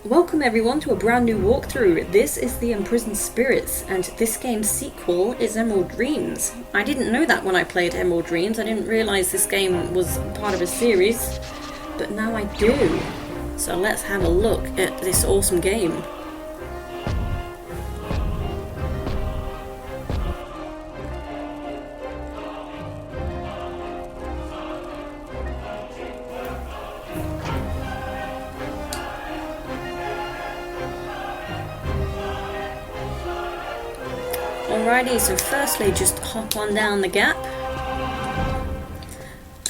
Welcome everyone to a brand new walkthrough. This is the Imprisoned Spirits, and this game's sequel is Emerald Dreams. I didn't know that when I played Emerald Dreams. I didn't realise this game was part of a series, but now I do. So let's have a look at this awesome game. Alrighty, so firstly just hop on down the gap,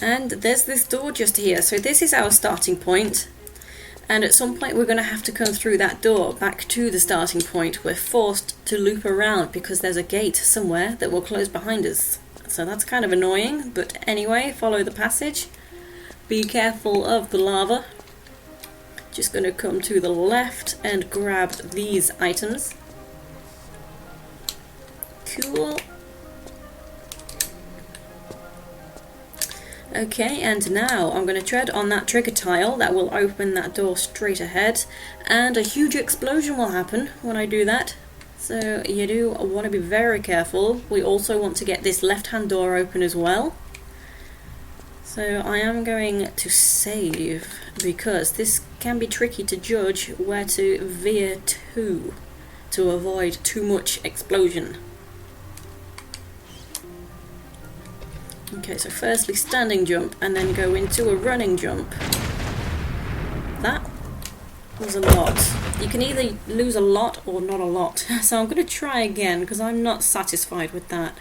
and there's this door just here. So this is our starting point, and at some point we're going to have to come through that door back to the starting point. We're forced to loop around because there's a gate somewhere that will close behind us. So that's kind of annoying, but anyway, follow the passage. Be careful of the lava. Just going to come to the left and grab these items. Cool. Okay, and now I'm going to tread on that trigger tile that will open that door straight ahead, and a huge explosion will happen when I do that. So you do want to be very careful. We also want to get this left-hand door open as well. So I am going to save because this can be tricky to judge where to veer to avoid too much explosion. Okay, so firstly standing jump and then go into a running jump. That was a lot. You can either lose a lot or not a lot. So I'm going to try again because I'm not satisfied with that.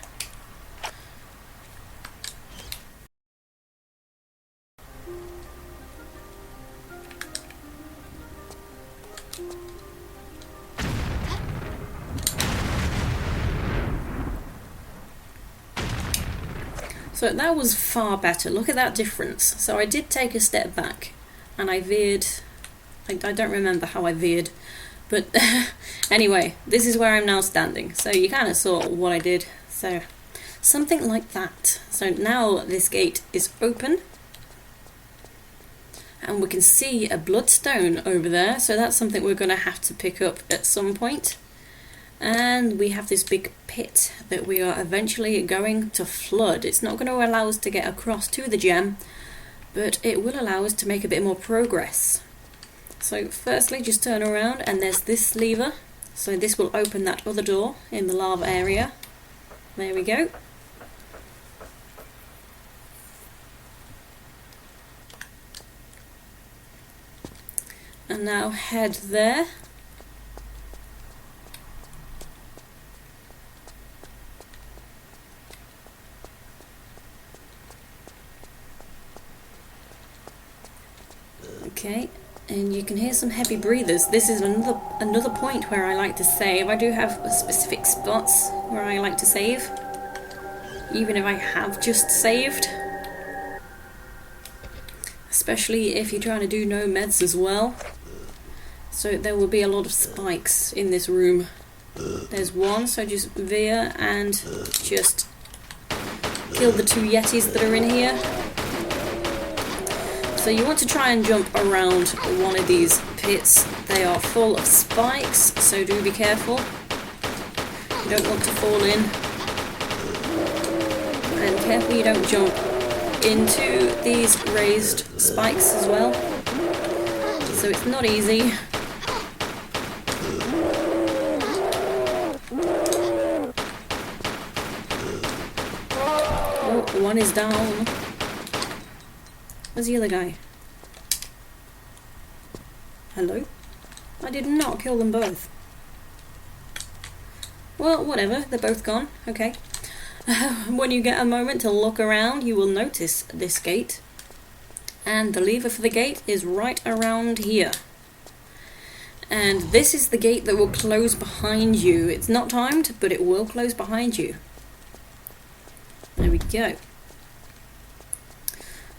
So that was far better. Look at that difference. So I did take a step back and I veered. I don't remember how I veered, but anyway, this is where I'm now standing. So you kind of saw what I did. So something like that. So now this gate is open and we can see a bloodstone over there. So that's something we're going to have to pick up at some point. And we have this big pit that we are eventually going to flood. It's not going to allow us to get across to the gem, but it will allow us to make a bit more progress. So firstly just turn around and there's this lever. So this will open that other door in the lava area. There we go. And now head there. Okay, and you can hear some heavy breathers. This is another point where I like to save. I do have specific spots where I like to save, even if I have just saved. Especially if you're trying to do no meds as well. So there will be a lot of spikes in this room. There's one, so just veer and just kill the two yetis that are in here. So you want to try and jump around one of these pits. They are full of spikes, so do be careful. You don't want to fall in. And careful you don't jump into these raised spikes as well. So it's not easy. Oh, one is down. Where's the other guy? Hello? I did not kill them both. Well, whatever, they're both gone. Okay. When you get a moment to look around, you will notice this gate. And the lever for the gate is right around here. And this is the gate that will close behind you. It's not timed, but it will close behind you. There we go.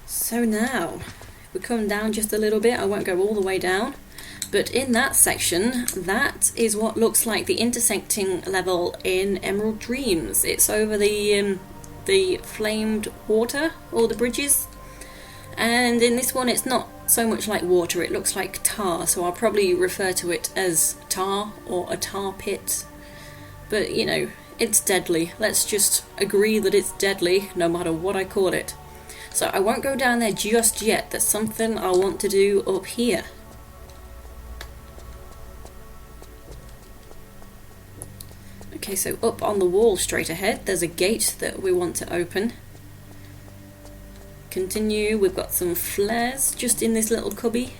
So now, if we come down just a little bit, I won't go all the way down, but in that section, that is what looks like the intersecting level in Emerald Dreams. It's over the the flamed water, or the bridges. And in this one it's not so much like water, it looks like tar, so I'll probably refer to it as tar or a tar pit. But you know, it's deadly. Let's just agree that it's deadly no matter what I call it. So I won't go down there just yet, there's something I want to do up here. Okay, so up on the wall straight ahead there's a gate that we want to open. Continue, we've got some flares just in this little cubby.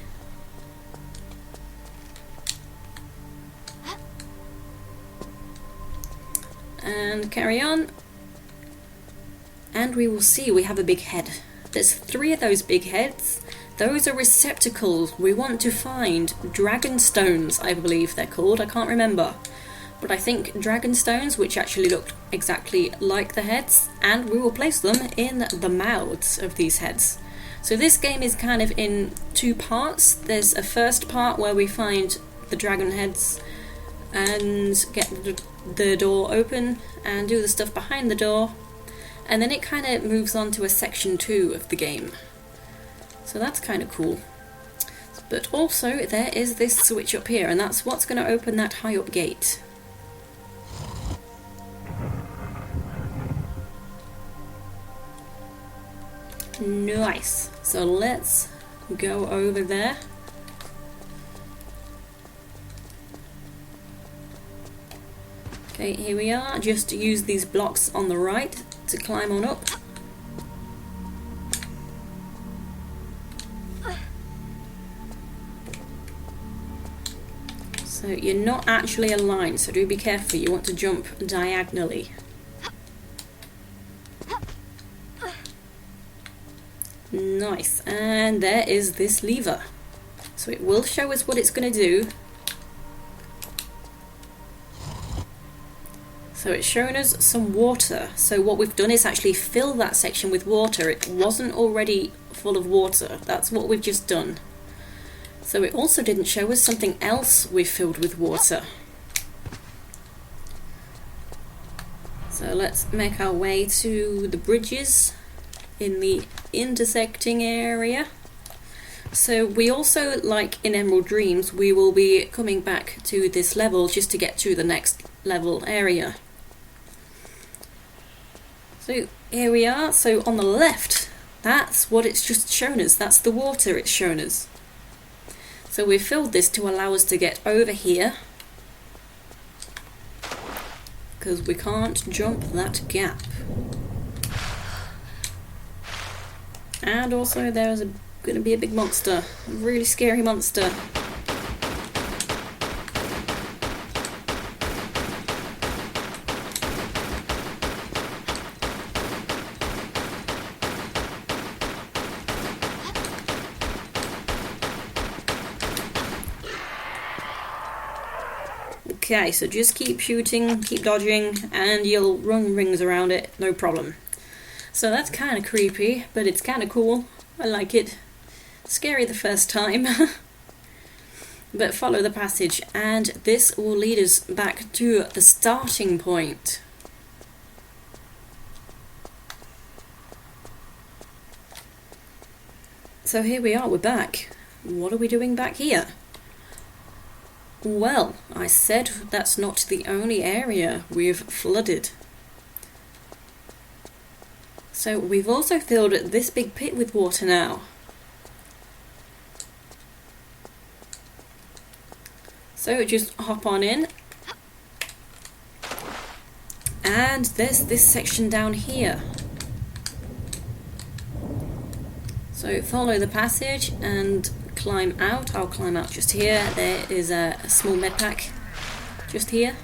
And carry on. And we will see we have a big head. There's 3 of those big heads. Those are receptacles. We want to find dragon stones, I believe they're called. I can't remember. But I think dragon stones, which actually look exactly like the heads, and we will place them in the mouths of these heads. So this game is kind of in 2 parts. There's a first part where we find the dragon heads and get the door open and do the stuff behind the door, and then it kind of moves on to a section 2 of the game. So that's kind of cool. But also there is this switch up here, and that's what's going to open that high up gate. Nice. So let's go over there. Okay, here we are. Just use these blocks on the right to climb on up. So you're not actually aligned, so do be careful. You want to jump diagonally. Nice, and there is this lever. So it will show us what it's going to do. So it's showing us some water. So what we've done is actually fill that section with water. It wasn't already full of water. That's what we've just done. So it also didn't show us something else we've filled with water. So let's make our way to the bridges in the intersecting area. So we also, like in Emerald Dreams, we will be coming back to this level just to get to the next level area. So here we are. So on the left, that's what it's just shown us. That's the water it's shown us. So we've filled this to allow us to get over here, because we can't jump that gap. And also there's going to be a big monster, a really scary monster. Okay, so just keep shooting, keep dodging, and you'll run rings around it, no problem. So that's kind of creepy, but it's kind of cool. I like it. Scary the first time. But follow the passage, and this will lead us back to the starting point. So here we are, we're back. What are we doing back here? Well, I said that's not the only area we've flooded. So we've also filled this big pit with water now. So just hop on in. And there's this section down here. So follow the passage and climb out. I'll climb out just here. There is a small medpack just here.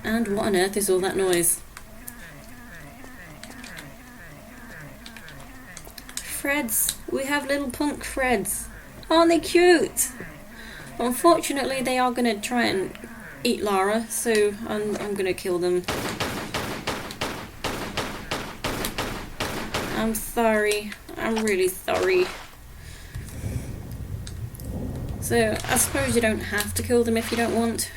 And what on earth is all that noise? Freds. We have little punk Freds. Aren't they cute? Unfortunately, they are going to try and eat Lara, so I'm going to kill them. I'm sorry. I'm really sorry. So, I suppose you don't have to kill them if you don't want.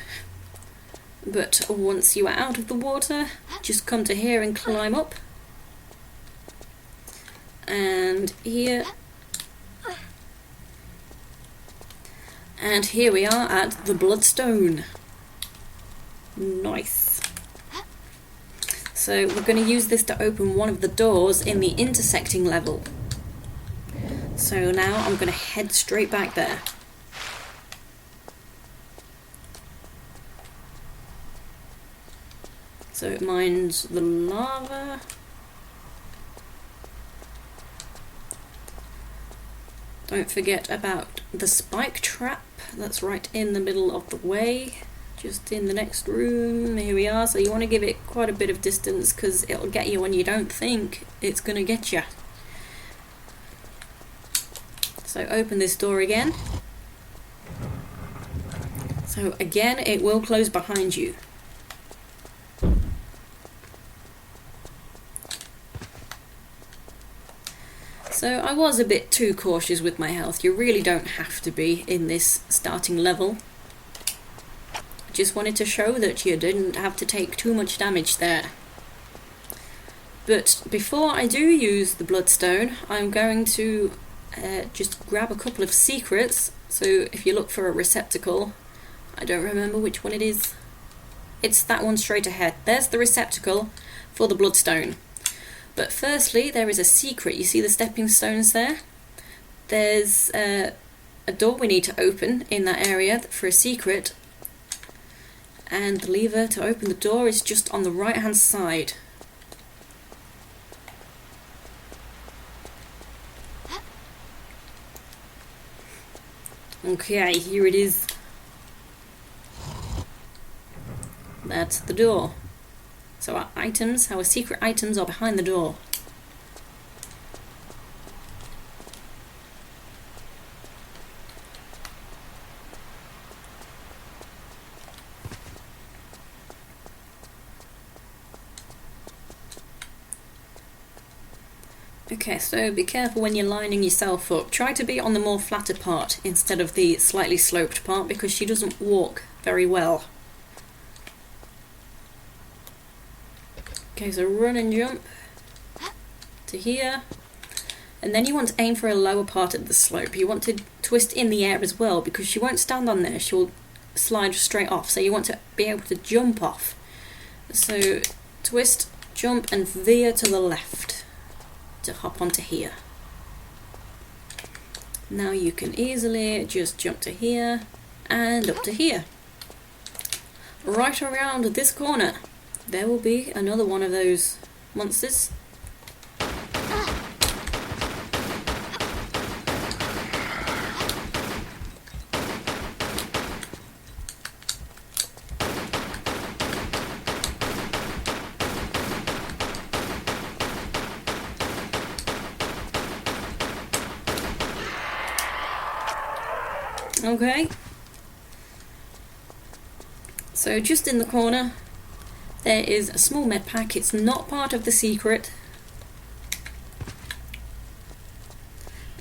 But once you are out of the water, just come to here and climb up. And here. And here we are at the Bloodstone. Nice. So we're going to use this to open one of the doors in the intersecting level. So now I'm going to head straight back there. So it mines the lava. Don't forget about the spike trap. That's right in the middle of the way. Just in the next room. Here we are. So you want to give it quite a bit of distance because it'll get you when you don't think it's going to get you. So open this door again. So again, it will close behind you. So I was a bit too cautious with my health. You really don't have to be in this starting level. Just wanted to show that you didn't have to take too much damage there. But before I do use the Bloodstone, I'm going to just grab a couple of secrets. So if you look for a receptacle, I don't remember which one it is. It's that one straight ahead. There's the receptacle for the Bloodstone. But firstly, there is a secret. You see the stepping stones there? There's a door we need to open in that area for a secret. And the lever to open the door is just on the right hand side. Okay, here it is. That's the door. So our secret items are behind the door. Okay, so be careful when you're lining yourself up. Try to be on the more flatter part instead of the slightly sloped part because she doesn't walk very well. Okay, so run and jump to here. And then you want to aim for a lower part of the slope. You want to twist in the air as well because she won't stand on there. She'll slide straight off. So you want to be able to jump off. So twist, jump and veer to the left to hop onto here. Now you can easily just jump to here and up to here. Right around this corner there will be another one of those monsters. Okay. So just in the corner there is a small medpack. It's not part of the secret.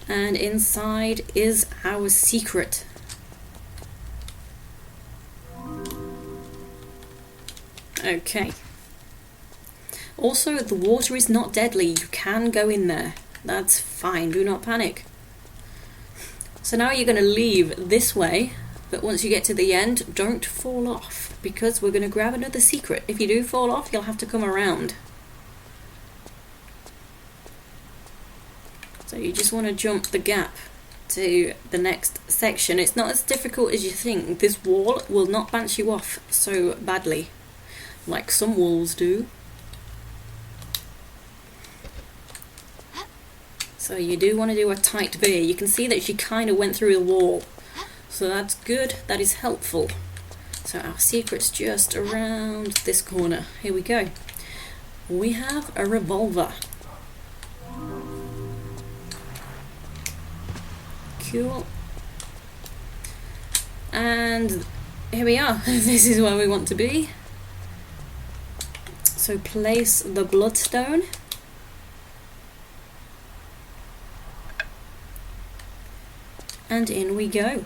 And inside is our secret. Okay. Also, the water is not deadly. You can go in there. That's fine. Do not panic. So now you're going to leave this way, but once you get to the end, don't fall off, because we're going to grab another secret. If you do fall off, you'll have to come around. So you just want to jump the gap to the next section. It's not as difficult as you think. This wall will not bounce you off so badly, like some walls do. So you do want to do a tight veer. You can see that she kind of went through the wall. So that's good, that is helpful. So our secret's just around this corner. Here we go. We have a revolver. Cool. And here we are. This is where we want to be. So place the bloodstone. And in we go.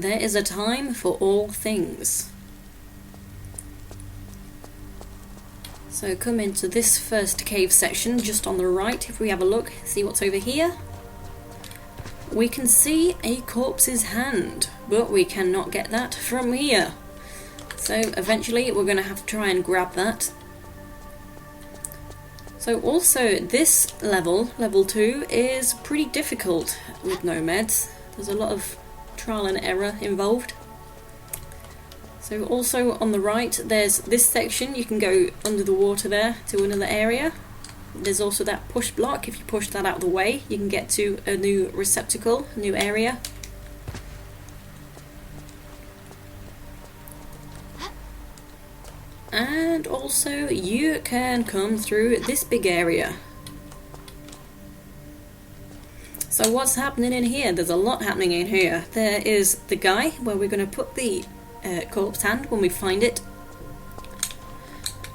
there is a time for all things. So come into this first cave section just on the right. If we have a look, see what's over here. We can see a corpse's hand, but we cannot get that from here. So eventually we're going to have to try and grab that. So also this level, level 2, is pretty difficult with no meds. There's a lot of trial and error involved. So also on the right there's this section, you can go under the water there to another area. There's also that push block, if you push that out of the way you can get to a new receptacle, a new area. And also you can come through this big area. So what's happening in here? There's a lot happening in here. There is the guy where we're going to put the corpse hand when we find it.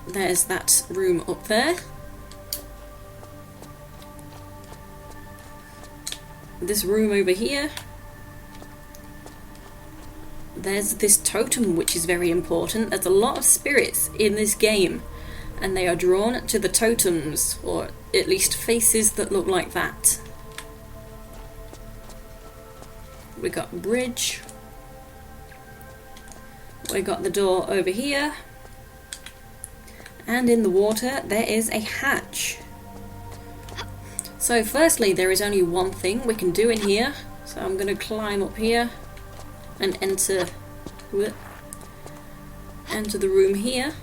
There's that room up there. This room over here. There's this totem, which is very important. There's a lot of spirits in this game and they are drawn to the totems, or at least faces that look like that. We got a bridge. We got the door over here, and in the water there is a hatch. So firstly there is only one thing we can do in here, so I'm going to climb up here and enter the room here.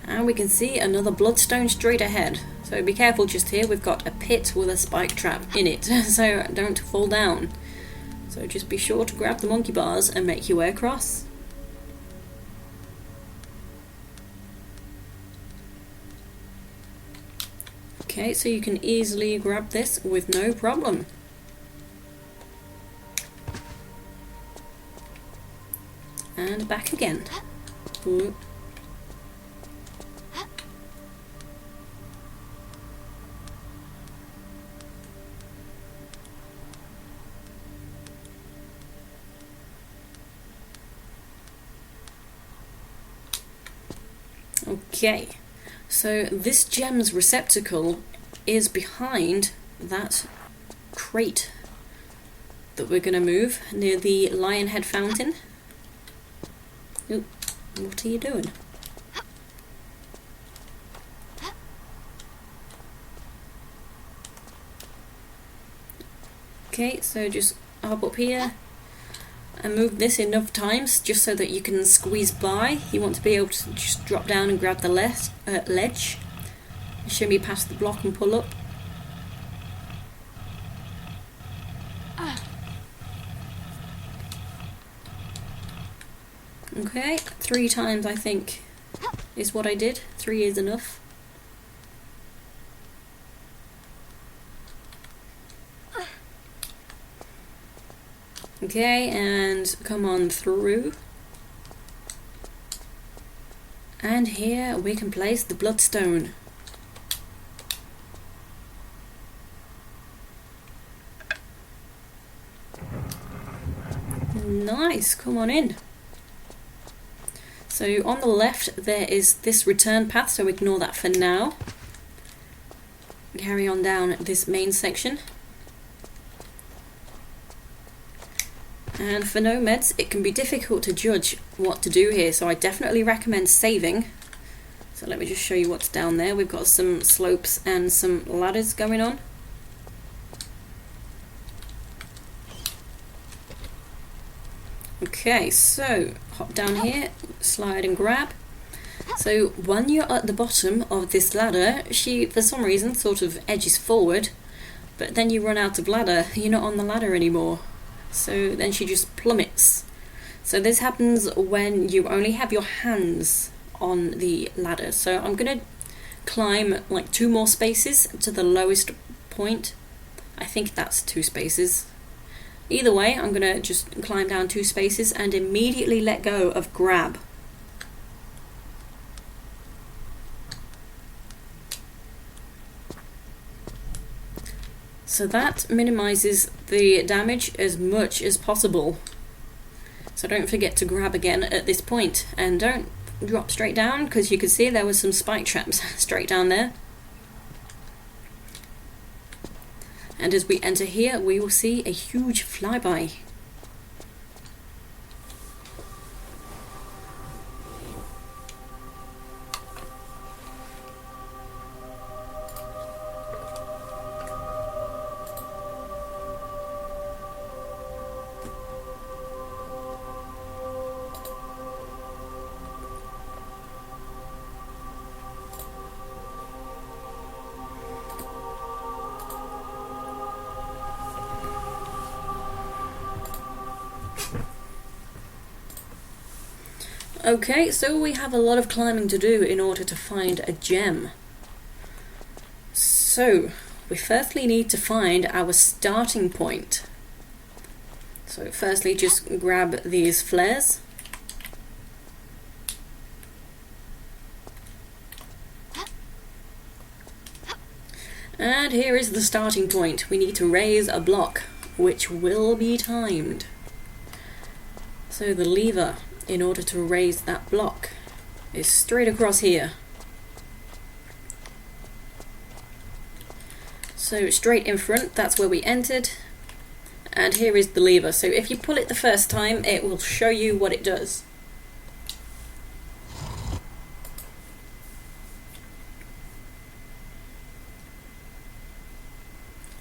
And we can see another bloodstone straight ahead. So be careful just here, we've got a pit with a spike trap in it, so don't fall down. So just be sure to grab the monkey bars and make your way across. Okay, so you can easily grab this with no problem. And back again. Ooh. Okay, so this gem's receptacle is behind that crate that we're going to move near the lion head fountain. Oop, what are you doing? Okay, so just hop up here and move this enough times just so that you can squeeze by. You want to be able to just drop down and grab the ledge. Shimmy past the block and pull up. Okay, 3 times I think is what I did. 3 is enough. Okay, and come on through. And here we can place the bloodstone. Nice, come on in. So on the left there is this return path, so ignore that for now. Carry on down this main section. And for no meds, it can be difficult to judge what to do here, so I definitely recommend saving. So let me just show you what's down there. We've got some slopes and some ladders going on. Okay, so hop down here, slide and grab. So when you're at the bottom of this ladder, she for some reason sort of edges forward, but then you run out of ladder, you're not on the ladder anymore. So then she just plummets. So this happens when you only have your hands on the ladder. So I'm going to climb like 2 more spaces to the lowest point. I think that's 2 spaces. Either way, I'm going to just climb down 2 spaces and immediately let go of grab. So that minimises the damage as much as possible. So don't forget to grab again at this point, and don't drop straight down, because you can see there was some spike traps straight down there. And as we enter here, we will see a huge flyby. Okay, so we have a lot of climbing to do in order to find a gem. So, we firstly need to find our starting point. So firstly, just grab these flares. And here is the starting point. We need to raise a block, which will be timed. So the lever, in order to raise that block, is straight across here. So straight in front, that's where we entered, and here is the lever. So if you pull it the first time, it will show you what it does.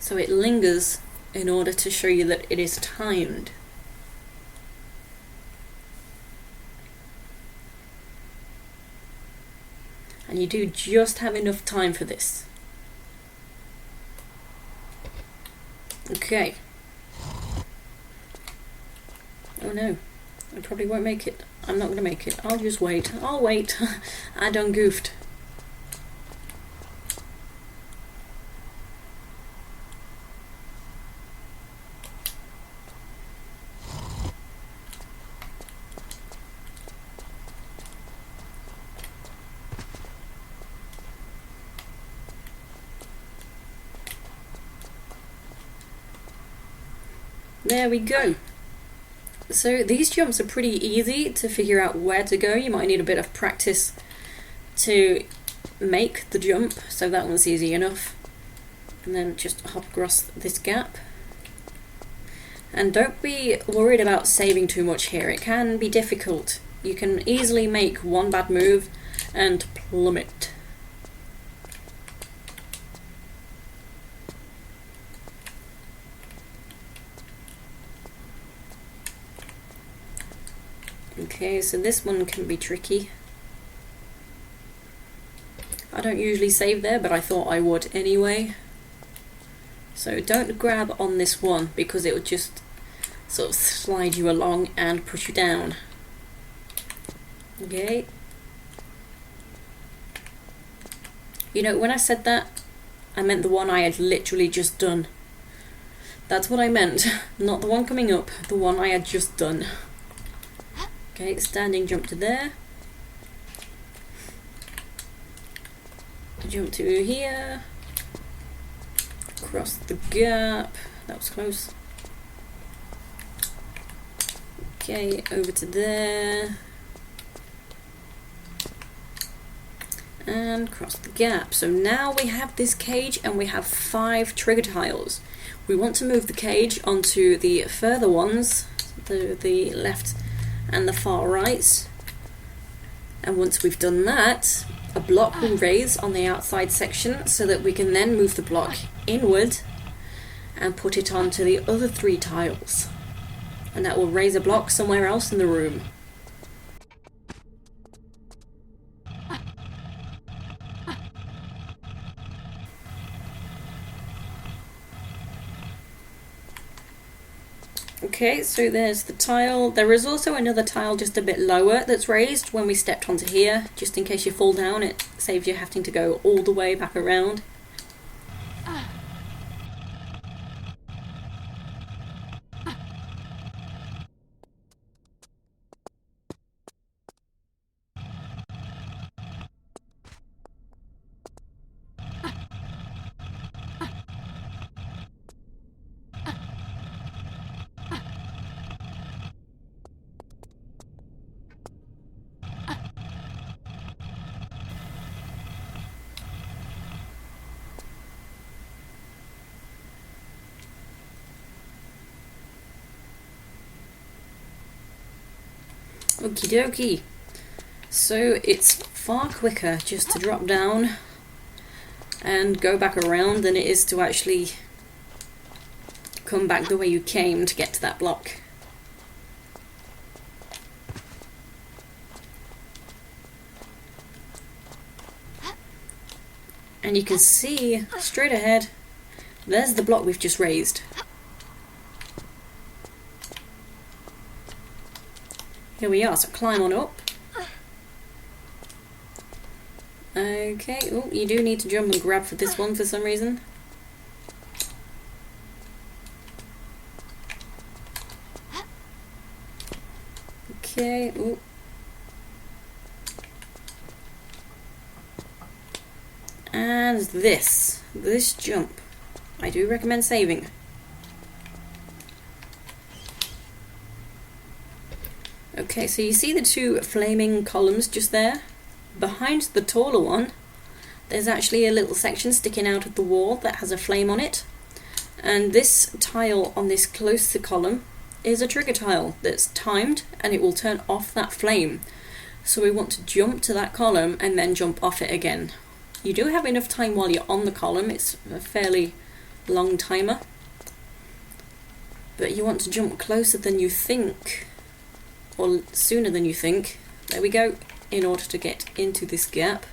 So it lingers in order to show you that it is timed. And you do just have enough time for this. Okay. Oh no, I probably won't make it. I'm not going to make it. I'll just wait. I'll wait. I done goofed. There we go. So these jumps are pretty easy to figure out where to go. You might need a bit of practice to make the jump, so that one's easy enough. And then just hop across this gap. And don't be worried about saving too much here. It can be difficult. You can easily make one bad move and plummet. Okay, so this one can be tricky. I don't usually save there, but I thought I would anyway. So don't grab on this one, because it would just sort of slide you along and push you down. Okay. You know, when I said that, I meant the one I had literally just done. That's what I meant. Not the one coming up, the one I had just done. Okay, standing jump to there. Jump to here. Cross the gap. That was close. Okay, over to there. And cross the gap. So now we have this cage and we have 5 trigger tiles. We want to move the cage onto the further ones, the left and the far right, and once we've done that, a block will raise on the outside section so that we can then move the block inward and put it onto the other 3 tiles, and that will raise a block somewhere else in the room. Okay, so there's the tile. There is also another tile just a bit lower that's raised when we stepped onto here, just in case you fall down. It saves you having to go all the way back around. Okie dokie. So it's far quicker just to drop down and go back around than it is to actually come back the way you came to get to that block. And you can see straight ahead, there's the block we've just raised. Here we are, so climb on up. Okay, oh, you do need to jump and grab for this one for some reason. Okay, ooh. And this jump, I do recommend saving. Okay, so you see the two flaming columns just there? Behind the taller one, there's actually a little section sticking out of the wall that has a flame on it. And this tile on this closer column is a trigger tile that's timed, and it will turn off that flame. So we want to jump to that column and then jump off it again. You do have enough time while you're on the column, it's a fairly long timer. But you want to jump closer than you think, or sooner than you think. There we go, in order to get into this gap.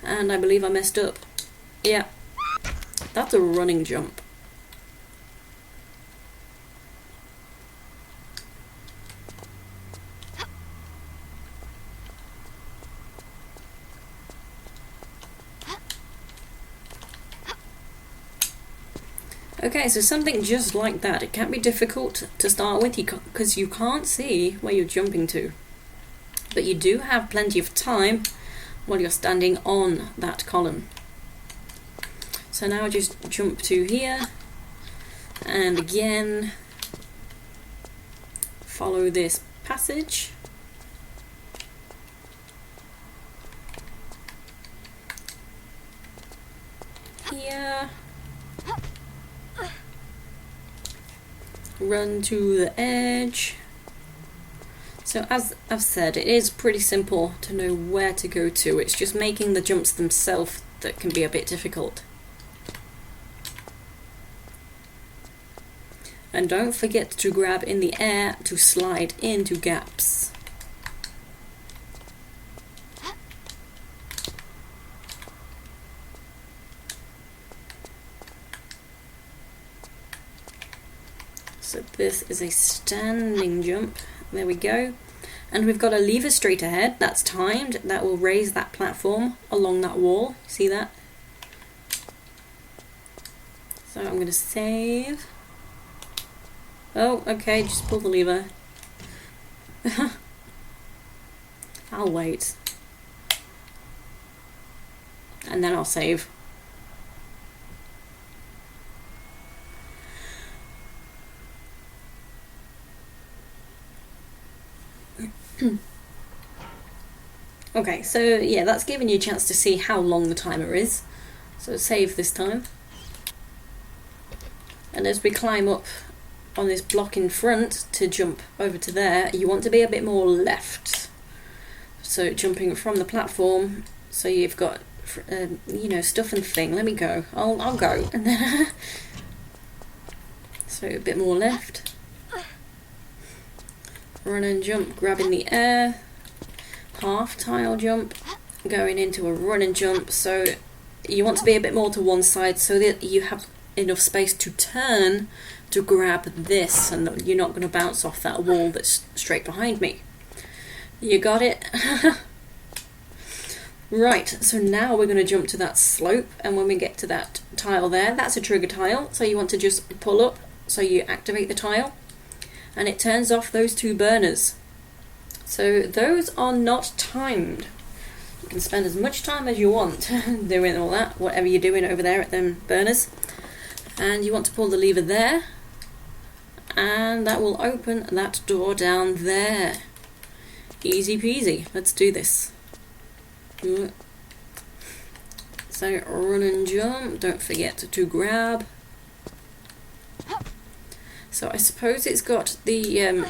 And I believe I messed up. Yeah, that's a running jump. Okay, so something just like that. It can be difficult to start with because you can't see where you're jumping to. But you do have plenty of time while you're standing on that column. So now just jump to here, and again follow this passage. Here. Run to the edge. So as I've said, it is pretty simple to know where to go to. It's just making the jumps themselves that can be a bit difficult. And don't forget to grab in the air to slide into gaps. So this is a standing jump. There we go. And we've got a lever straight ahead that's timed. That will raise that platform along that wall. See that? So I'm going to save. Oh, okay, just pull the lever. I'll wait. And then I'll save. Okay, so yeah, that's giving you a chance to see how long the timer is. So save this time. And as we climb up on this block in front to jump over to there, you want to be a bit more left. So jumping from the platform, so you've got, you know, stuff and thing. Let me go. I'll go. And then so a bit more left. Run and jump, grabbing the air. Half tile jump, going into a run and jump. So you want to be a bit more to one side so that you have enough space to turn to grab this, and you're not going to bounce off that wall that's straight behind me. You got it? Right, so now we're going to jump to that slope, and when we get to that tile there, that's a trigger tile, so you want to just pull up, so you activate the tile, and it turns off those two burners. So those are not timed. You can spend as much time as you want doing all that, whatever you're doing over there at them burners. And you want to pull the lever there, and that will open that door down there. Easy peasy. Let's do this. So run and jump, don't forget to grab. So I suppose it's got the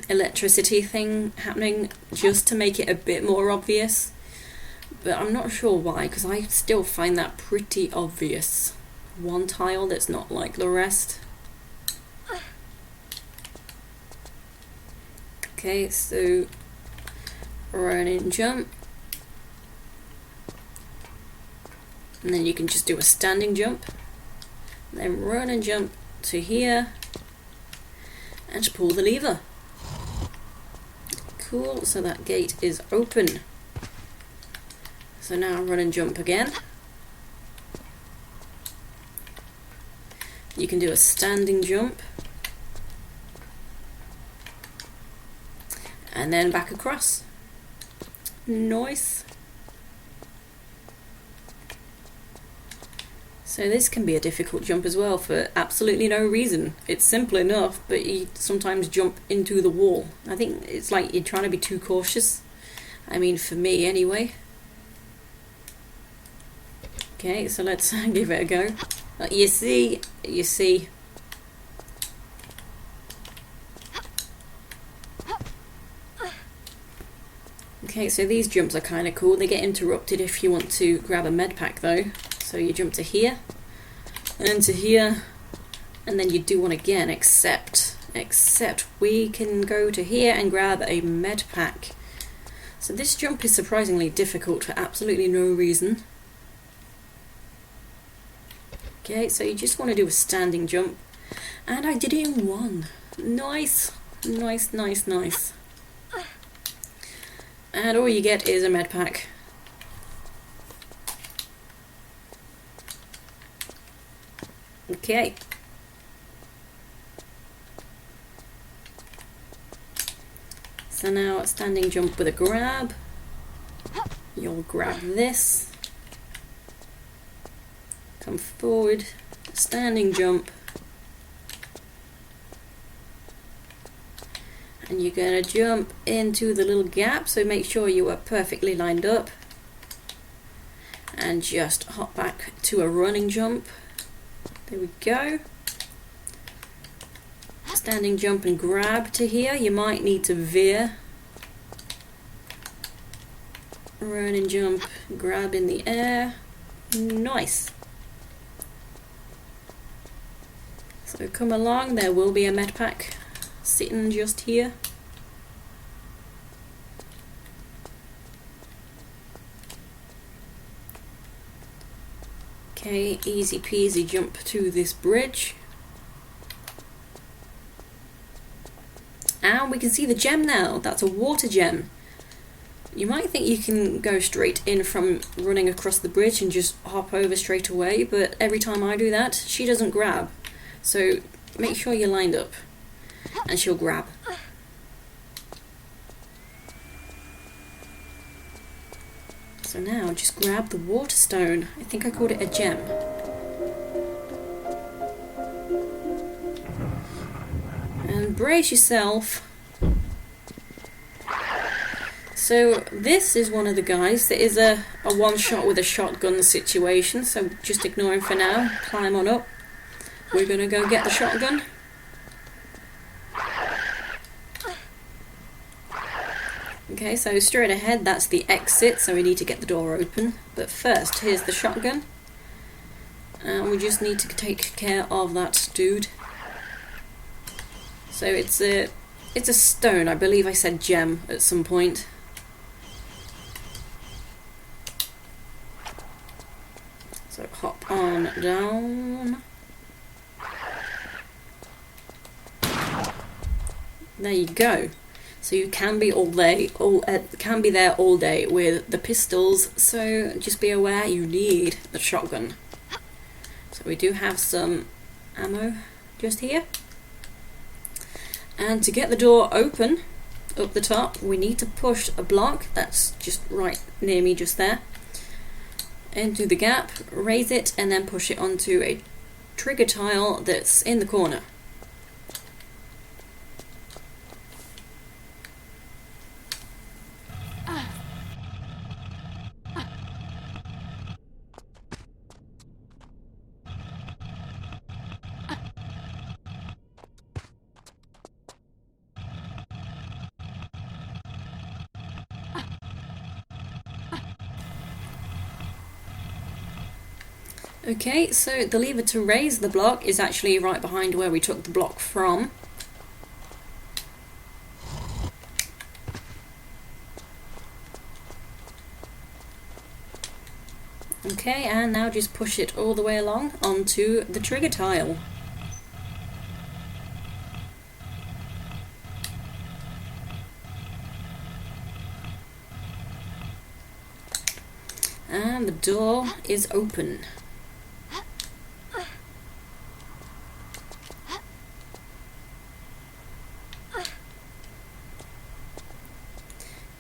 electricity thing happening just to make it a bit more obvious. But I'm not sure why, because I still find that pretty obvious. One tile that's not like the rest. Okay, so run and jump. And then you can just do a standing jump. Then run and jump to here. And just pull the lever. Cool, so that gate is open. So now run and jump again. You can do a standing jump. And then back across. Nice. So this can be a difficult jump as well for absolutely no reason. It's simple enough, but you sometimes jump into the wall. I think it's like you're trying to be too cautious. I mean, for me anyway. Okay, so let's give it a go. You see. Okay, so these jumps are kind of cool. They get interrupted if you want to grab a Medpack though. So you jump to here, and to here, and then you do one again, except we can go to here and grab a Medpack. So this jump is surprisingly difficult for absolutely no reason. Okay, so you just want to do a standing jump, and I did it in one. Nice, nice, nice, nice. And all you get is a Medpack. Okay. So now standing jump with a grab. You'll grab this. Come forward. Standing jump. And you're going to jump into the little gap, so make sure you are perfectly lined up. And just hop back to a running jump. There we go. Standing jump and grab to here. You might need to veer. Run and jump, grab in the air. Nice. So come along, there will be a Medpack sitting just here. Okay, easy peasy jump to this bridge. And we can see the gem now. That's a water gem. You might think you can go straight in from running across the bridge and just hop over straight away, but every time I do that, she doesn't grab. So make sure you're lined up, and she'll grab. So now just grab the water stone. I think I called it a gem. And brace yourself. So this is one of the guys. There is a one shot with a shotgun situation, so just ignore him for now. Climb on up. We're gonna go get the shotgun. Okay, so straight ahead, that's the exit, so we need to get the door open. But first, here's the shotgun. And we just need to take care of that dude. So it's a stone. I believe I said gem at some point. So hop on down. There you go. So you can be can be there all day with the pistols. So just be aware you need the shotgun. So we do have some ammo just here. And to get the door open up the top, we need to push a block that's just right near me, just there, into the gap, raise it, and then push it onto a trigger tile that's in the corner. Okay, so the lever to raise the block is actually right behind where we took the block from. Okay, and now just push it all the way along onto the trigger tile. And the door is open.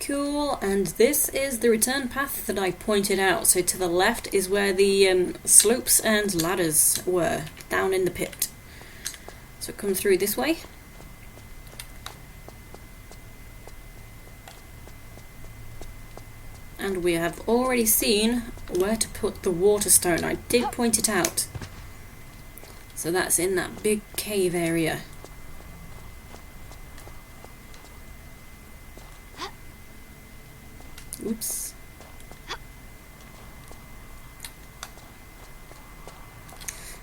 Cool, and this is the return path that I pointed out. So to the left is where the slopes and ladders were, down in the pit. So come through this way. And we have already seen where to put the water stone. I did point it out. So that's in that big cave area. Oops.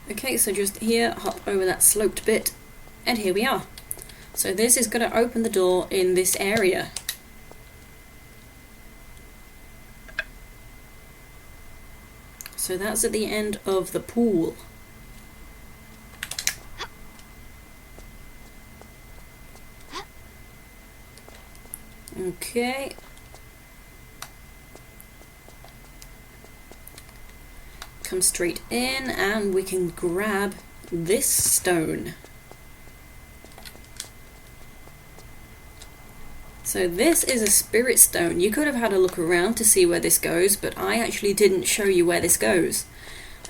Okay, so just here, hop over that sloped bit, and here we are. So this is going to open the door in this area. So that's at the end of the pool. Okay. Come straight in and we can grab this stone. So this is a spirit stone. You could have had a look around to see where this goes, but I actually didn't show you where this goes.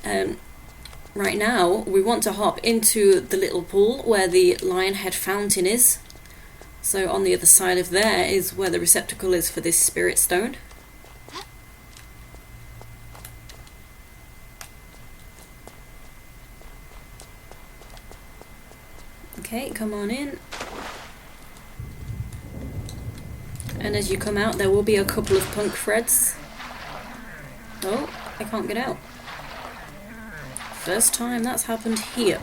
Right now we want to hop into the little pool where the lion head fountain is. So on the other side of there is where the receptacle is for this spirit stone. Okay, come on in. And as you come out, there will be a couple of punk threads. Oh, I can't get out. First time that's happened here.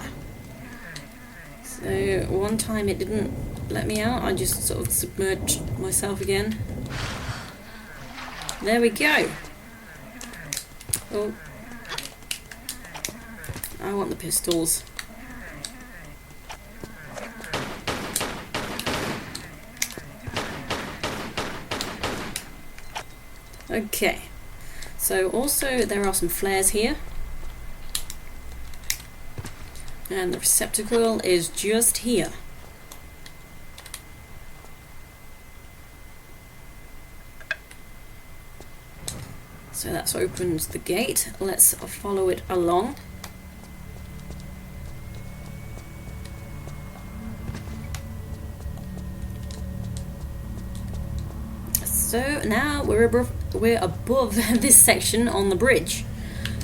So one time it didn't let me out, I just sort of submerged myself again. There we go. Oh. I want the pistols. Okay, so also there are some flares here, and the receptacle is just here. So that's opened the gate. Let's follow it along. So now we're above this section on the bridge,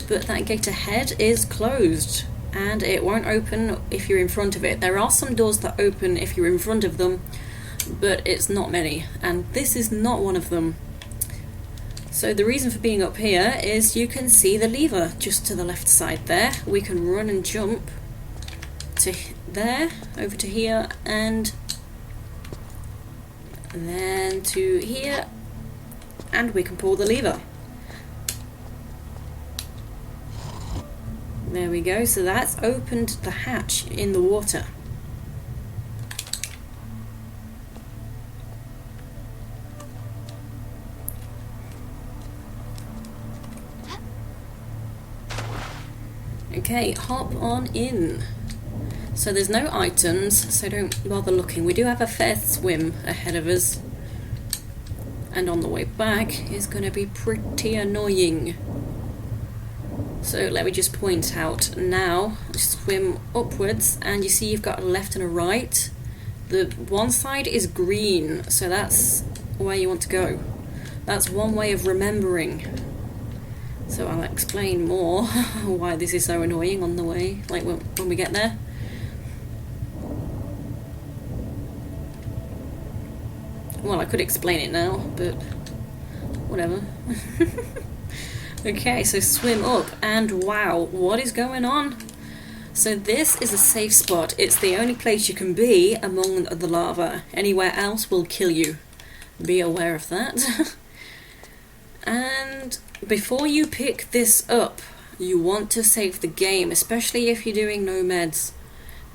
but that gate ahead is closed and it won't open if you're in front of it. There are some doors that open if you're in front of them, but it's not many, and this is not one of them. So the reason for being up here is you can see the lever just to the left side there. We can run and jump to there, over to here, and then to here, and we can pull the lever. There we go, so that's opened the hatch in the water. Okay, hop on in. So there's no items, so don't bother looking. We do have a fair swim ahead of us, and on the way back is going to be pretty annoying. So let me just point out now, swim upwards, and you see you've got a left and a right. The one side is green, so that's where you want to go. That's one way of remembering. So I'll explain more why this is so annoying on the way, like when we get there. Well, I could explain it now, but whatever. Okay, so swim up, and wow, what is going on? So this is a safe spot. It's the only place you can be among the lava. Anywhere else will kill you. Be aware of that. And before you pick this up, you want to save the game, especially if you're doing no meds,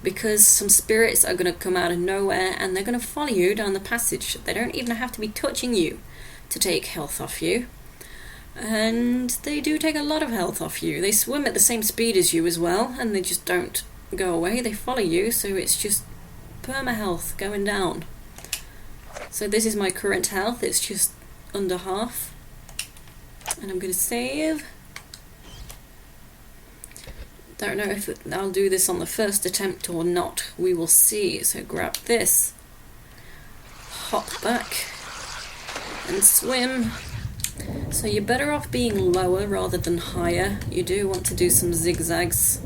because some spirits are going to come out of nowhere and they're going to follow you down the passage. They don't even have to be touching you to take health off you. And they do take a lot of health off you. They swim at the same speed as you as well, and they just don't go away. They follow you, so it's just perma health going down. So this is my current health. It's just under half. And I'm going to save. Don't know if I'll do this on the first attempt or not. We will see. So grab this. Hop back. And swim. So you're better off being lower rather than higher. You do want to do some zigzags.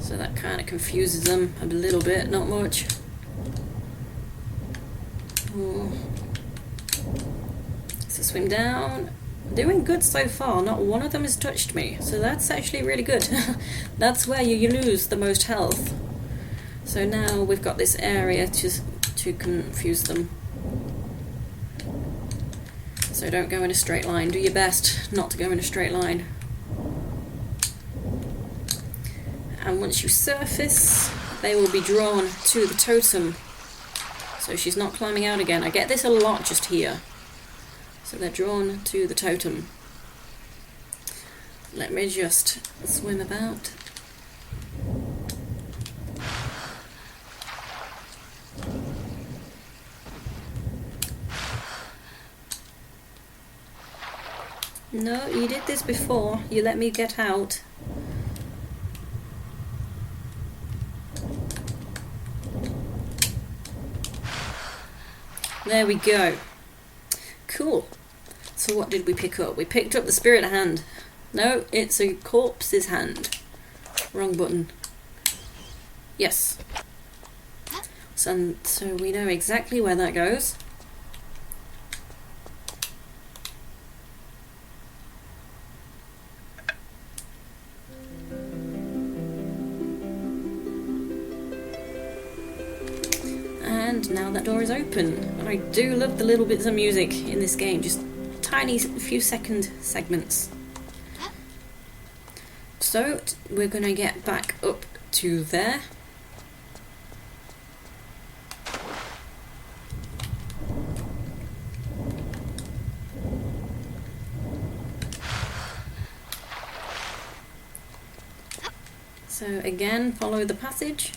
So that kind of confuses them a little bit, not much. Ooh. So swim down. Doing good so far, not one of them has touched me. So that's actually really good. That's where you lose the most health. So now we've got this area to confuse them. So don't go in a straight line. Do your best not to go in a straight line. And once you surface, they will be drawn to the totem. So she's not climbing out again. I get this a lot just here. So they're drawn to the totem. Let me just swim about. No, you did this before. You let me get out. There we go. Cool. So what did we pick up? We picked up the spirit hand. No, it's a corpse's hand. Wrong button. Yes. So we know exactly where that goes. And now that door is open. And I do love the little bits of music in this game, just tiny few second segments. So we're going to get back up to there. So again, follow the passage.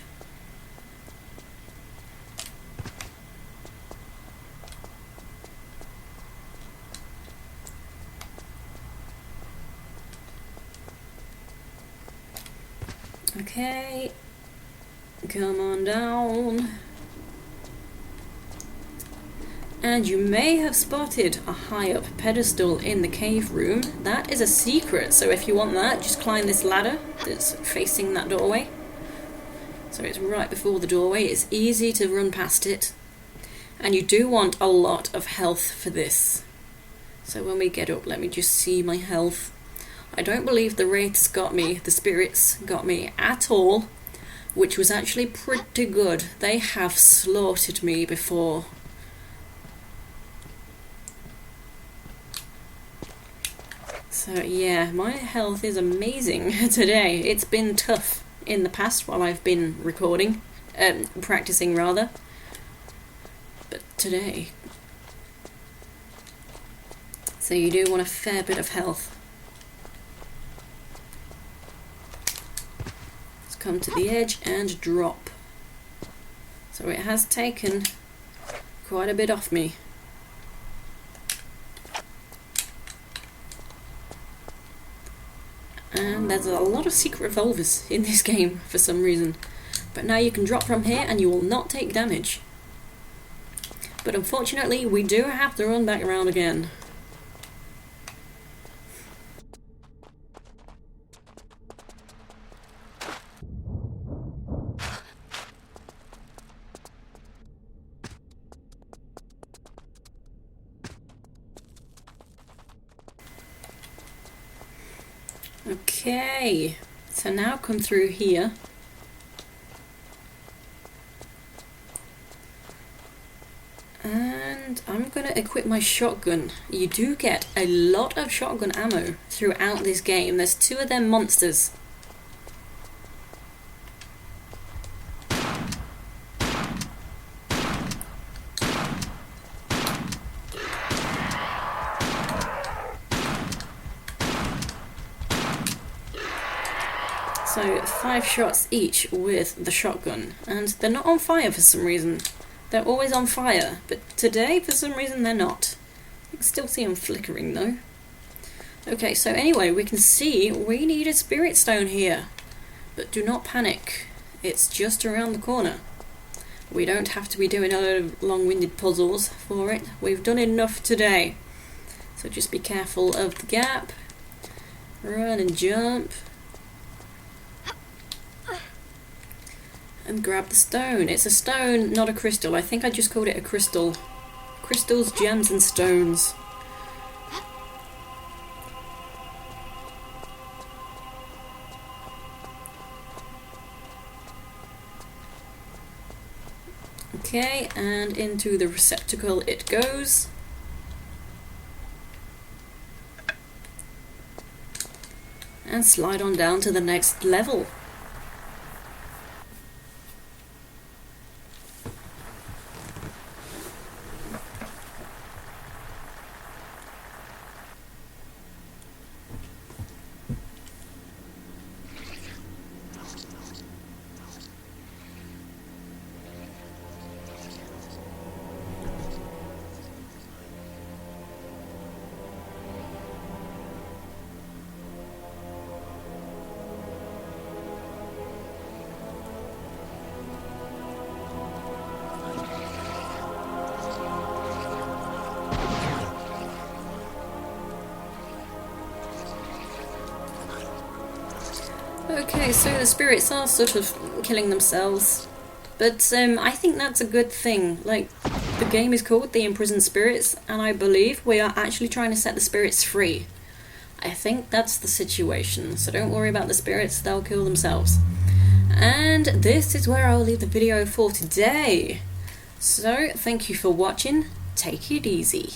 Okay, come on down. And you may have spotted a high up pedestal in the cave room. That is a secret, so if you want that, just climb this ladder that's facing that doorway. So it's right before the doorway, it's easy to run past it. And you do want a lot of health for this. So when we get up, let me just see my health. I don't believe the wraiths got me, the spirits got me at all, which was actually pretty good. They have slaughtered me before. So yeah, my health is amazing today. It's been tough in the past while I've been recording, practicing rather, but today. So you do want a fair bit of health. Come to the edge and drop. So it has taken quite a bit off me. And there's a lot of secret revolvers in this game for some reason. But now you can drop from here and you will not take damage. But unfortunately we do have to run back around again. Okay, so now come through here. And I'm gonna equip my shotgun. You do get a lot of shotgun ammo throughout this game. There's 2 of them monsters. So 5 shots each with the shotgun, and they're not on fire for some reason. They're always on fire, but today for some reason they're not. You can still see them flickering though. Okay, so anyway, we can see we need a spirit stone here, but do not panic, it's just around the corner. We don't have to be doing a lot of long-winded puzzles for it. We've done enough today, so just be careful of the gap. Run and jump. And grab the stone. It's a stone, not a crystal. I think I just called it a crystal. Crystals, gems and stones. Okay, and into the receptacle it goes. And slide on down to the next level. Okay, so the spirits are sort of killing themselves, but I think that's a good thing. Like, the game is called The Imprisoned Spirits, and I believe we are actually trying to set the spirits free. I think that's the situation, so don't worry about the spirits, they'll kill themselves. And this is where I'll leave the video for today. So, thank you for watching, take it easy.